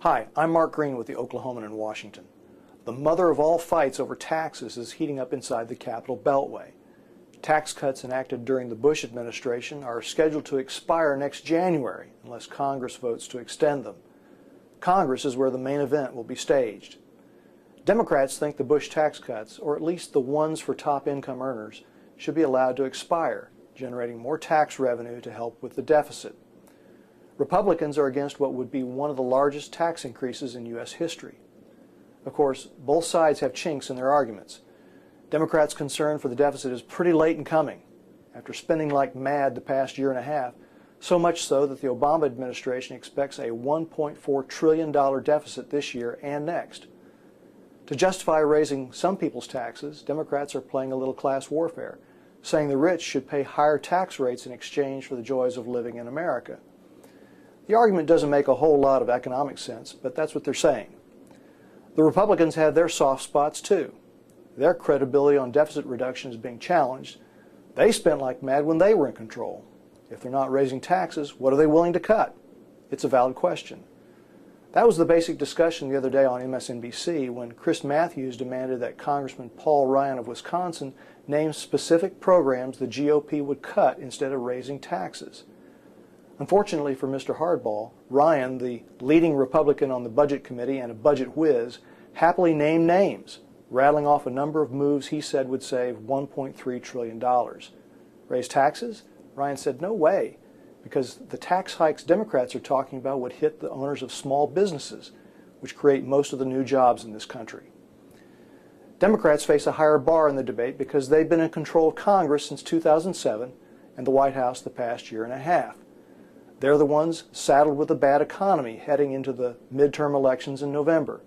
Hi, I'm Mark Green with the Oklahoman in Washington. The mother of all fights over taxes is heating up inside the Capitol Beltway. Tax cuts enacted during the Bush administration are scheduled to expire next January unless Congress votes to extend them. Congress is where the main event will be staged. Democrats think the Bush tax cuts, or at least the ones for top income earners, should be allowed to expire, generating more tax revenue to help with the deficit. Republicans are against what would be one of the largest tax increases in U.S. history. Of course, both sides have chinks in their arguments. Democrats' concern for the deficit is pretty late in coming, after spending like mad the past year and a half, so much so that the Obama administration expects a $1.4 trillion deficit this year and next. To justify raising some people's taxes, Democrats are playing a little class warfare, saying the rich should pay higher tax rates in exchange for the joys of living in America. The argument doesn't make a whole lot of economic sense, but that's what they're saying. The Republicans have their soft spots too. Their credibility on deficit reduction is being challenged. They spent like mad when they were in control. If they're not raising taxes, what are they willing to cut? It's a valid question. That was the basic discussion the other day on MSNBC when Chris Matthews demanded that Congressman Paul Ryan of Wisconsin name specific programs the GOP would cut instead of raising taxes. Unfortunately for Mr. Hardball, Ryan, the leading Republican on the Budget Committee and a budget whiz, happily named names, rattling off a number of moves he said would save $1.3 trillion. Raise taxes? Ryan said no way, because the tax hikes Democrats are talking about would hit the owners of small businesses, which create most of the new jobs in this country. Democrats face a higher bar in the debate because they've been in control of Congress since 2007 and the White House the past year and a half. They're the ones saddled with a bad economy heading into the midterm elections in November.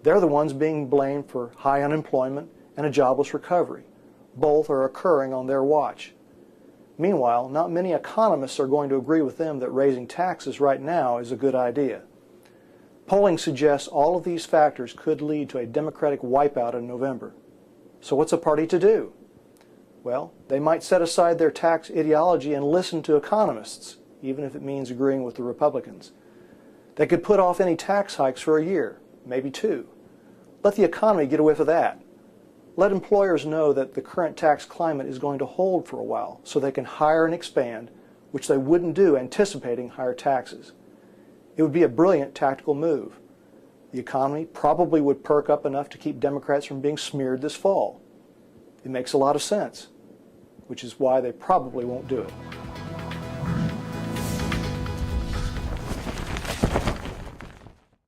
They're the ones being blamed for high unemployment and a jobless recovery. Both are occurring on their watch. Meanwhile, not many economists are going to agree with them that raising taxes right now is a good idea. Polling suggests all of these factors could lead to a Democratic wipeout in November. So what's a party to do? Well, they might set aside their tax ideology and listen to economists, even if it means agreeing with the Republicans. They could put off any tax hikes for a year, maybe two. Let the economy get a whiff of that. Let employers know that the current tax climate is going to hold for a while so they can hire and expand, which they wouldn't do anticipating higher taxes. It would be a brilliant tactical move. The economy probably would perk up enough to keep Democrats from being smeared this fall. It makes a lot of sense, which is why they probably won't do it.